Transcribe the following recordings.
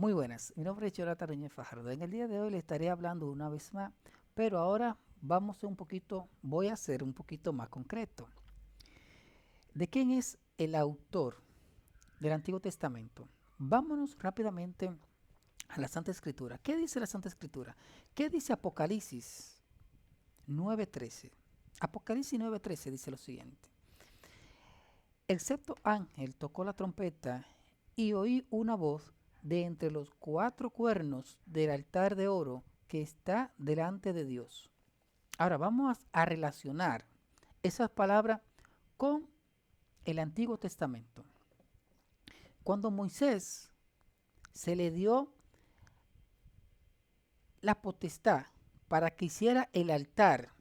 Muy buenas, mi nombre es Jonathan Reñez Fajardo. En el día de hoy le estaré hablando una vez más, pero ahora voy a ser un poquito más concreto. ¿De quién es el autor del Antiguo Testamento? Vámonos rápidamente a la Santa Escritura. ¿Qué dice la Santa Escritura? ¿Qué dice Apocalipsis 9:13? Apocalipsis 9:13 dice lo siguiente. El sexto ángel tocó la trompeta y oí una voz de entre los cuatro cuernos del altar de oro que está delante de Dios. Ahora vamos a relacionar esas palabras con el Antiguo Testamento. Cuando Moisés se le dio la potestad para que hiciera el altar,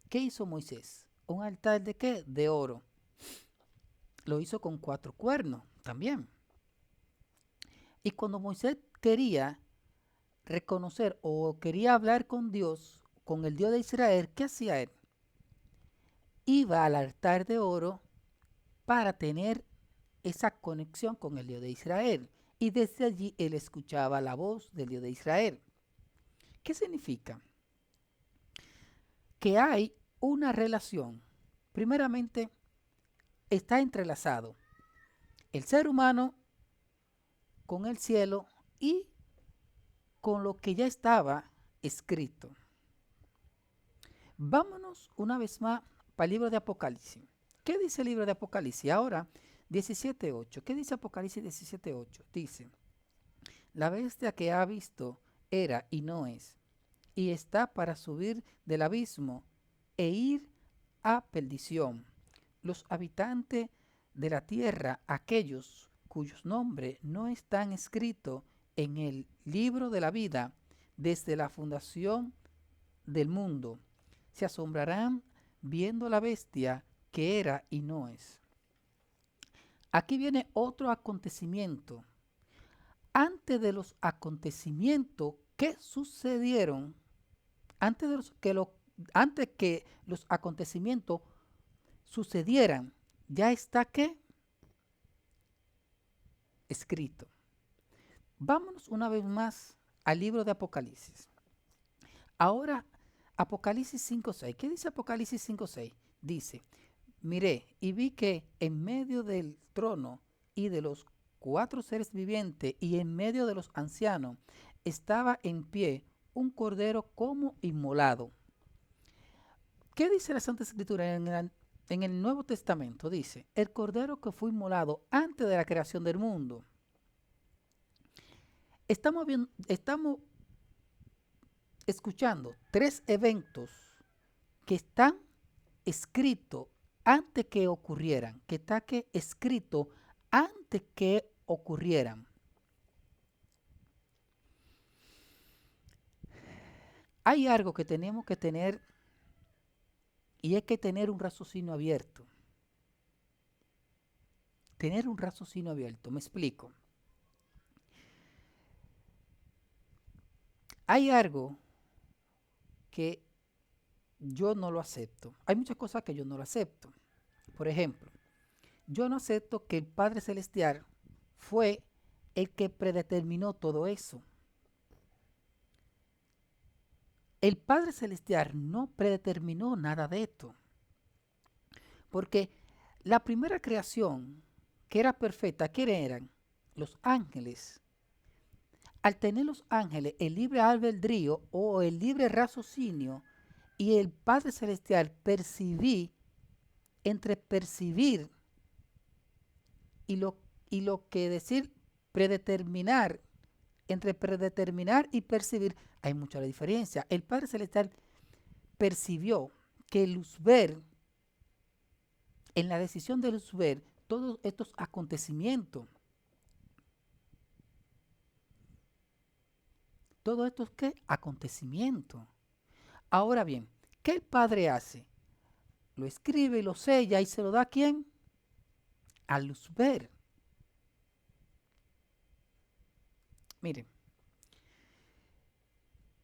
¿qué hizo Moisés? ¿Un altar de qué? De oro. Lo hizo con cuatro cuernos también. Y cuando Moisés quería reconocer o quería hablar con Dios, con el Dios de Israel, ¿qué hacía él? Iba al altar de oro para tener esa conexión con el Dios de Israel. Y desde allí él escuchaba la voz del Dios de Israel. ¿Qué significa? Que hay una relación. Primeramente, está entrelazado el ser humano con el cielo y con lo que ya estaba escrito. Vámonos una vez más para el libro de Apocalipsis. ¿Qué dice el libro de Apocalipsis? Ahora, 17:8. ¿Qué dice Apocalipsis 17:8? Dice, la bestia que ha visto era y no es, y está para subir del abismo e ir a perdición. Los habitantes de la tierra, aquellos cuyos nombres no están escritos en el libro de la vida desde la fundación del mundo, se asombrarán viendo la bestia que era y no es. Aquí viene otro acontecimiento. Antes de los acontecimientos que sucedieron, antes, de los que lo, antes que los acontecimientos sucedieran, ya está que escrito. Vámonos una vez más al libro de Apocalipsis. Ahora, Apocalipsis 5:6. ¿Qué dice Apocalipsis 5:6? Dice, miré y vi que en medio del trono y de los cuatro seres vivientes y en medio de los ancianos estaba en pie un cordero como inmolado. ¿Qué dice la Santa Escritura en el Nuevo Testamento? Dice, el cordero que fue inmolado antes de la creación del mundo. Estamos escuchando tres eventos que están escritos antes que ocurrieran, que está que escrito antes que ocurrieran. Hay algo que tenemos que tener y es que tener un raciocinio abierto. Tener un raciocinio abierto, me explico. Hay algo que yo no lo acepto. Hay muchas cosas que yo no lo acepto. Por ejemplo, yo no acepto que el Padre Celestial fue el que predeterminó todo eso. El Padre Celestial no predeterminó nada de esto. Porque la primera creación que era perfecta, ¿quiénes eran? Los ángeles. Al tener los ángeles el libre albedrío o el libre raciocinio y el Padre Celestial entre percibir y lo que decir predeterminar, entre predeterminar y percibir, hay mucha diferencia. El Padre Celestial percibió que Luzbel, en la decisión de Luzbel, todos estos acontecimientos, todos estos ¿qué? Acontecimientos. Ahora bien, ¿qué el Padre hace? Lo escribe y lo sella y se lo da a ¿quién? A Luzbel. Miren,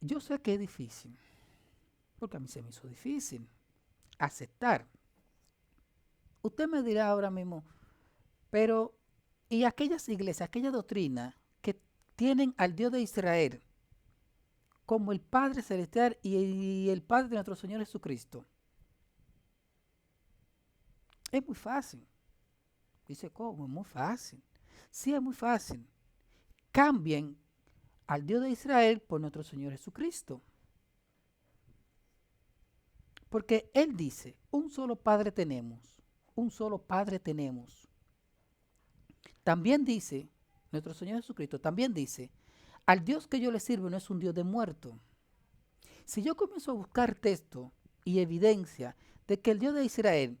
yo sé que es difícil, porque a mí se me hizo difícil aceptar. Usted me dirá ahora mismo, pero ¿y aquellas iglesias, aquella doctrina que tienen al Dios de Israel como el Padre Celestial y el Padre de nuestro Señor Jesucristo. Es muy fácil. Dice, ¿cómo? Es muy fácil. Sí, es muy fácil. Cambien al Dios de Israel por nuestro Señor Jesucristo. Porque Él dice, un solo Padre tenemos. Un solo Padre tenemos. También dice, nuestro Señor Jesucristo también dice, al Dios que yo le sirvo no es un Dios de muerto. Si yo comienzo a buscar texto y evidencia de que el Dios de Israel,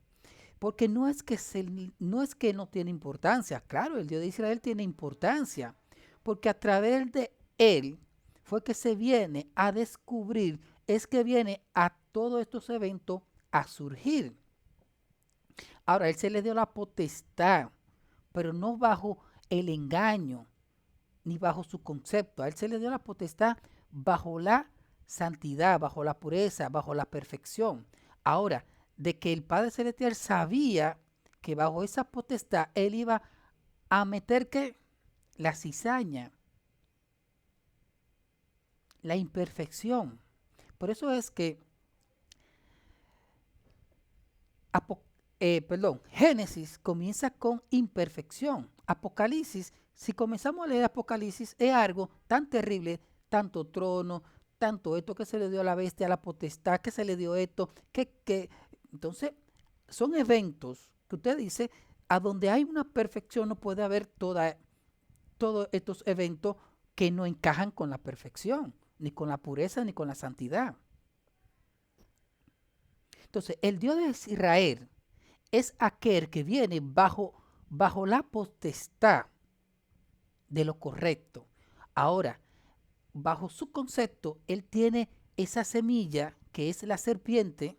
porque no es que no tiene importancia, claro, el Dios de Israel tiene importancia, porque a través de Él fue que se viene a descubrir, es que viene a todos estos eventos a surgir. Ahora, a Él se le dio la potestad, pero no bajo el engaño, ni bajo su concepto. A Él se le dio la potestad bajo la santidad, bajo la pureza, bajo la perfección. Ahora, de que el Padre Celestial sabía que bajo esa potestad Él iba a meter que la cizaña, la imperfección. Por eso es que Génesis comienza con imperfección. Apocalipsis, si comenzamos a leer Apocalipsis, es algo tan terrible, tanto trono, tanto esto que se le dio a la bestia, a la potestad que se le dio esto, entonces son eventos que usted dice, a donde hay una perfección no puede haber todos estos eventos que no encajan con la perfección, ni con la pureza, ni con la santidad. Entonces, el Dios de Israel es aquel que viene bajo la potestad de lo correcto. Ahora, bajo su concepto, Él tiene esa semilla que es la serpiente,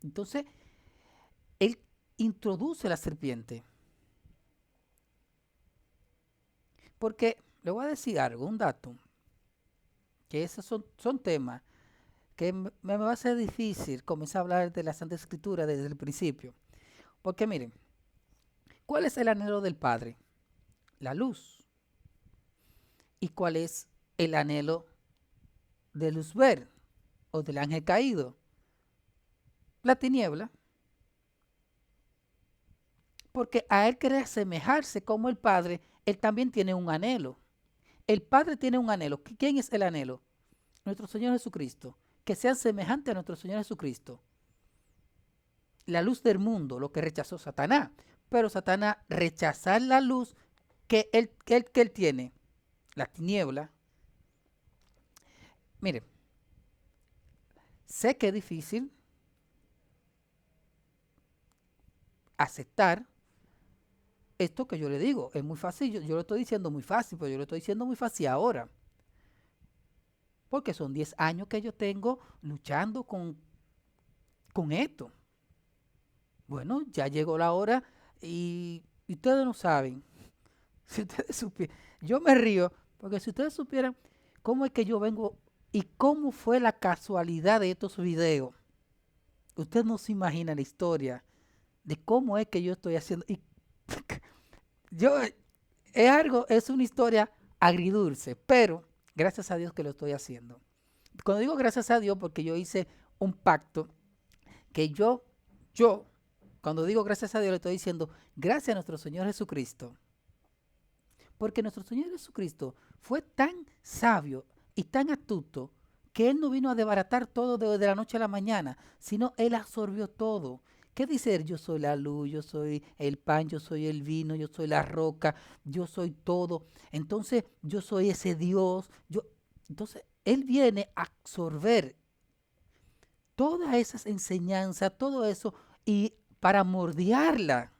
Entonces, Él introduce la serpiente. Porque le voy a decir algo, un dato, que esos son temas que me va a ser difícil comenzar a hablar de la Santa Escritura desde el principio. Porque miren, ¿cuál es el anhelo del Padre? La luz. ¿Y cuál es el anhelo de Luzbel o del ángel caído? La tiniebla. Porque a él querer asemejarse como el Padre, él también tiene un anhelo. El Padre tiene un anhelo. ¿Quién es el anhelo? Nuestro Señor Jesucristo. Que sean semejantes a nuestro Señor Jesucristo. La luz del mundo, lo que rechazó Satanás. Pero Satanás rechazar la luz que él tiene, la tiniebla. Mire, sé que es difícil aceptar esto que yo le digo. Es muy fácil, yo lo estoy diciendo muy fácil, pero yo lo estoy diciendo muy fácil ahora. Porque son 10 años que yo tengo luchando con esto. Bueno, ya llegó la hora y ustedes no saben. Si ustedes supieran, yo me río porque si ustedes supieran cómo es que yo vengo y cómo fue la casualidad de estos videos, usted no se imagina la historia de cómo es que yo estoy haciendo. Y yo, es una historia agridulce, pero gracias a Dios que lo estoy haciendo. Cuando digo gracias a Dios, porque yo hice un pacto que cuando digo gracias a Dios, le estoy diciendo gracias a nuestro Señor Jesucristo. Porque nuestro Señor Jesucristo fue tan sabio y tan astuto que Él no vino a desbaratar todo de la noche a la mañana, sino Él absorbió todo. ¿Qué dice Él? Yo soy la luz, yo soy el pan, yo soy el vino, yo soy la roca, yo soy todo. Entonces, yo soy ese Dios. Entonces, Él viene a absorber todas esas enseñanzas, todo eso, y para moldearla.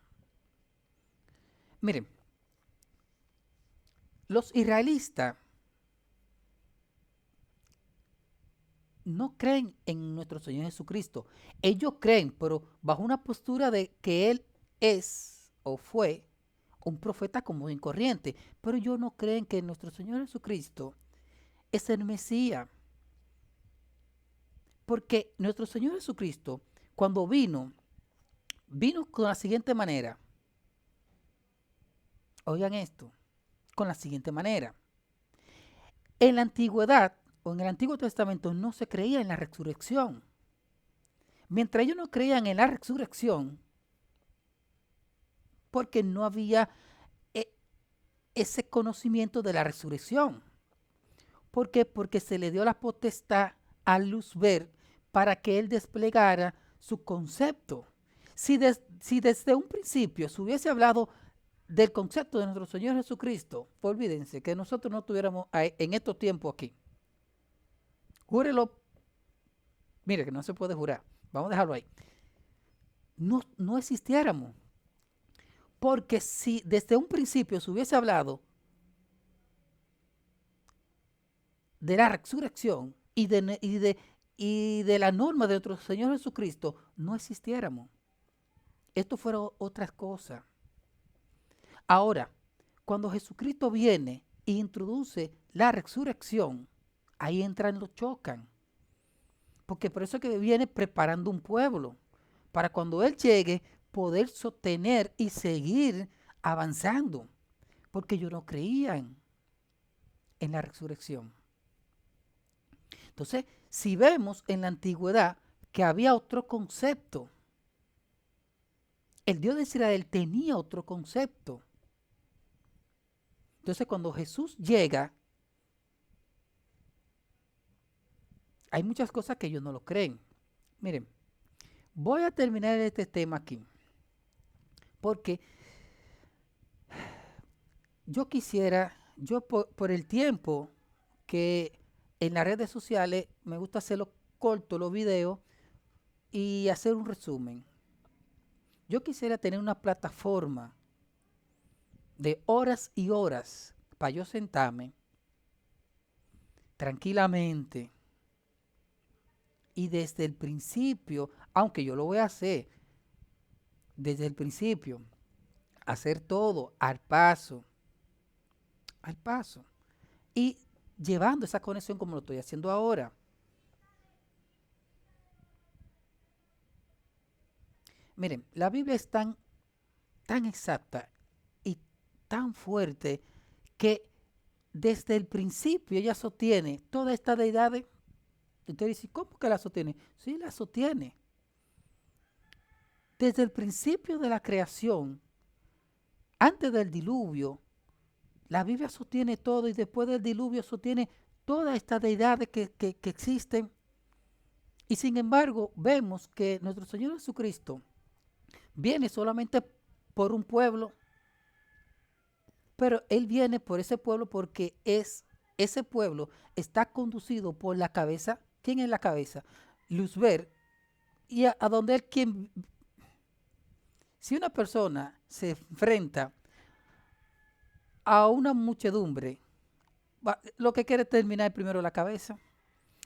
Miren, los israelitas no creen en nuestro Señor Jesucristo. Ellos creen, pero bajo una postura de que Él es o fue un profeta común y corriente. Pero ellos no creen que nuestro Señor Jesucristo es el Mesías. Porque nuestro Señor Jesucristo, cuando vino, vino con la siguiente manera. Oigan esto, con la siguiente manera. En la antigüedad o en el Antiguo Testamento no se creía en la resurrección. Mientras ellos no creían en la resurrección, porque no había eh, ese conocimiento de la resurrección. ¿Por qué? Porque se le dio la potestad a Luzbel para que él desplegara su concepto. Si desde un principio se hubiese hablado del concepto de nuestro Señor Jesucristo, olvídense que nosotros no estuviéramos en estos tiempos aquí. Júrelo, mire que no se puede jurar, vamos a dejarlo ahí. No existiéramos. Porque si desde un principio se hubiese hablado de la resurrección y de la norma de nuestro Señor Jesucristo, no existiéramos. Esto fuera otras cosas. Ahora, cuando Jesucristo viene e introduce la resurrección, ahí entran, lo chocan. Porque por eso es que viene preparando un pueblo, para cuando Él llegue, poder sostener y seguir avanzando. Porque ellos no creían en la resurrección. Entonces, si vemos en la antigüedad que había otro concepto, el Dios de Israel tenía otro concepto. Entonces, cuando Jesús llega, hay muchas cosas que ellos no lo creen. Miren, voy a terminar este tema aquí, porque yo quisiera, por el tiempo que en las redes sociales me gusta hacerlo corto, los videos, y hacer un resumen. Yo quisiera tener una plataforma de horas y horas para yo sentarme tranquilamente y desde el principio, aunque yo lo voy a hacer desde el principio, hacer todo al paso y llevando esa conexión como lo estoy haciendo ahora. Miren, la Biblia es tan exacta y tan fuerte que desde el principio ella sostiene toda esta deidad. Usted dice, ¿cómo que la sostiene? Sí, la sostiene. Desde el principio de la creación, antes del diluvio, la Biblia sostiene todo y después del diluvio sostiene todas estas deidades que existen. Y sin embargo, vemos que nuestro Señor Jesucristo viene solamente por un pueblo, pero Él viene por ese pueblo porque ese pueblo está conducido por la cabeza. ¿Quién es la cabeza? Luzbel. Y a donde Él quien... Si una persona se enfrenta a una muchedumbre, lo que quiere es terminar primero la cabeza.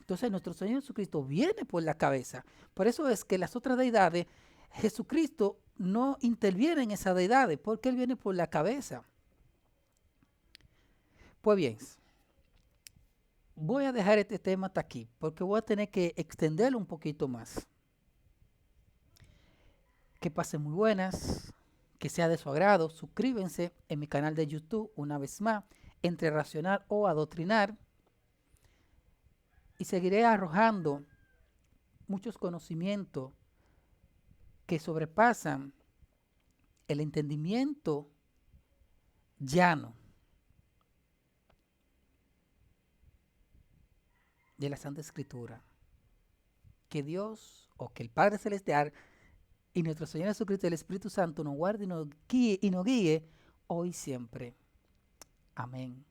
Entonces nuestro Señor Jesucristo viene por la cabeza. Por eso es que las otras deidades, Jesucristo no interviene en esas deidades, porque Él viene por la cabeza. Pues bien, voy a dejar este tema hasta aquí, porque voy a tener que extenderlo un poquito más. Que pasen muy buenas, que sea de su agrado. Suscríbanse en mi canal de YouTube una vez más, Entre Racional o Adoctrinar. Y seguiré arrojando muchos conocimientos que sobrepasan el entendimiento llano de la Santa Escritura. Que Dios o que el Padre Celestial y nuestro Señor Jesucristo, el Espíritu Santo, nos guarde y nos guíe hoy y siempre. Amén.